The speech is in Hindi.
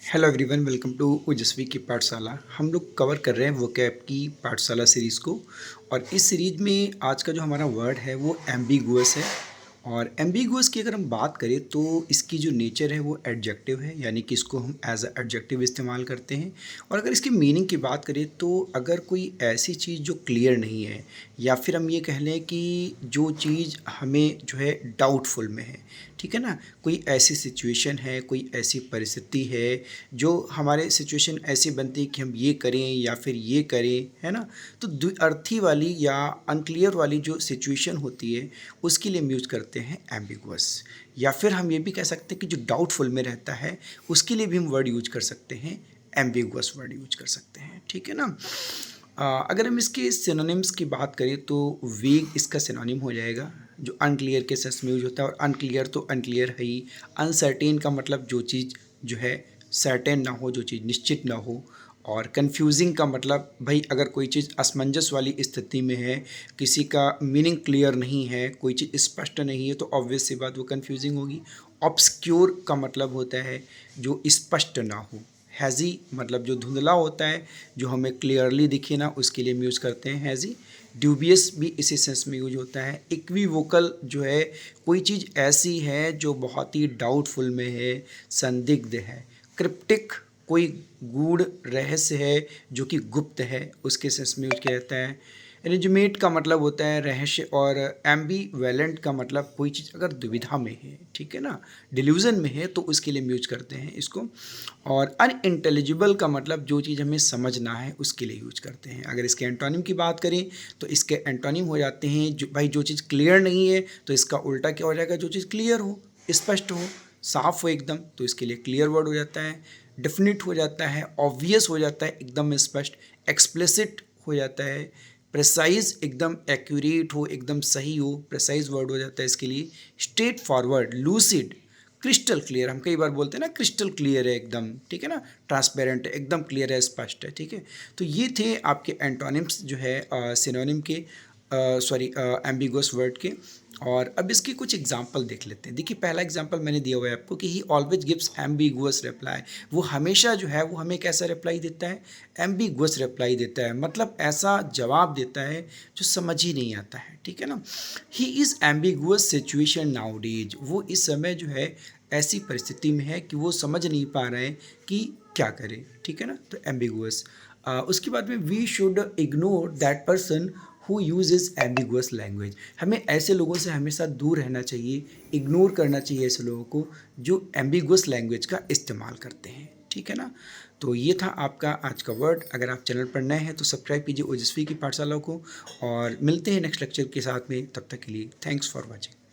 हेलो एवरीवन, वेलकम टू ओजस्वी की पाठशाला। हम लोग कवर कर रहे हैं वोकैब की पाठशाला सीरीज़ को। और इस सीरीज़ में आज का जो हमारा वर्ड है वो एम्बिगुअस है। और एम्बिगुअस की अगर हम बात करें तो इसकी जो नेचर है वो एडजेक्टिव है, यानी कि इसको हम एज अ एडजेक्टिव इस्तेमाल करते हैं। और अगर इसकी मीनिंग की बात करें तो अगर कोई ऐसी चीज़ जो क्लियर नहीं है, या फिर हम ये कह लें कि जो चीज़ हमें जो है डाउटफुल में है, ठीक है ना। कोई ऐसी सिचुएशन है, कोई ऐसी परिस्थिति है जो हमारे सिचुएशन ऐसी बनती है कि हम ये करें या फिर ये करें, है ना। तो द्विअर्थी वाली या अनक्लियर वाली जो सिचुएशन होती है उसके लिए हम यूज़ करते हैं एम्बिगुअस। या फिर हम ये भी कह सकते हैं कि जो डाउटफुल में रहता है उसके लिए भी हम वर्ड यूज कर सकते हैं, एम्बिगुअस वर्ड यूज कर सकते हैं, ठीक है ना। अगर हम इसके सिनोनिम्स की बात करें तो वेग इसका सिनोनिम हो जाएगा, जो अनक्लियर के सेंस में यूज होता है। और अनक्लियर तो अनक्लियर है ही। अनसर्टेन का मतलब जो चीज़ जो है सर्टेन ना हो, जो चीज़ निश्चित ना हो। और कन्फ्यूजिंग का मतलब भाई अगर कोई चीज़ असमंजस वाली स्थिति में है, किसी का मीनिंग क्लियर नहीं है, कोई चीज़ स्पष्ट नहीं है, तो ऑब्वियस सी बात वो कन्फ्यूजिंग होगी। ऑब्सक्योर का मतलब होता है जो स्पष्ट ना हो। हैज़ी मतलब जो धुंधला होता है, जो हमें क्लियरली दिखे ना, उसके लिए हम यूज़ करते हैं हैज़ी। ड्यूबियस भी इसी सेंस में यूज होता है। इक्विवोकल जो है कोई चीज़ ऐसी है जो बहुत ही डाउटफुल में है, संदिग्ध है। क्रिप्टिक कोई गूढ़ रहस्य है जो कि गुप्त है, उसके सेंस में यूज किया जाता है। एनिजमेट का मतलब होता है रहस्य। और एम्बीवेलेंट का मतलब कोई चीज़ अगर दुविधा में है, ठीक है ना, डिल्यूजन में है, तो उसके लिए हम यूज करते हैं इसको। और अनइंटेलिजिबल का मतलब जो चीज़ हमें समझना है उसके लिए यूज करते हैं। अगर इसके एंटोनिम की बात करें तो इसके एंटोनिम हो जाते हैं, जो भाई जो चीज़ क्लियर नहीं है तो इसका उल्टा क्या हो जाएगा, जो चीज़ क्लियर हो, स्पष्ट हो, साफ हो एकदम, तो इसके लिए क्लियर वर्ड हो जाता है। डेफिनिट हो जाता है, ऑब्वियस हो जाता है एकदम स्पष्ट, एक्सप्लिसिट हो जाता है, प्रिसाइज एकदम एक्यूरेट हो, एकदम सही हो, प्रिसाइज वर्ड हो जाता है इसके लिए। Straight forward, lucid, crystal clear, हम कई बार बोलते हैं ना क्रिस्टल क्लियर है एकदम, ठीक है ना, ट्रांसपेरेंट है, एकदम क्लियर है, स्पष्ट है, ठीक है। तो ये थे आपके एंटोनिम्स जो है सिनोनिम के, सॉरी एम्बिगुअस वर्ड के। और अब इसके कुछ एग्जांपल देख लेते हैं। देखिए पहला एग्जांपल मैंने दिया हुआ है आपको कि ही ऑलवेज गिव्स एम्बिगुअस रिप्लाई। वो हमेशा जो है वो हमें कैसा रिप्लाई देता है, एम्बिगुअस रिप्लाई देता है, मतलब ऐसा जवाब देता है जो समझ ही नहीं आता है, ठीक है ना। He is ambiguous situation nowadays, वो इस समय जो है ऐसी परिस्थिति में है कि वो समझ नहीं पा रहे हैं कि क्या करें, ठीक है ना। तो एम्बिगुअस। उसके बाद में we should ignore that person who uses ambiguous language. हमें ऐसे लोगों से हमेशा दूर रहना चाहिए, इग्नोर करना चाहिए ऐसे लोगों को जो एम्बिगुअस लैंग्वेज का इस्तेमाल करते हैं, ठीक है ना। तो ये था आपका आज का वर्ड। अगर आप चैनल पर नए हैं तो सब्सक्राइब कीजिए ओजस्वी की पाठशाला को। और मिलते हैं नेक्स्ट लेक्चर के साथ में, तब तक के लिए थैंक्स फॉर वॉचिंग।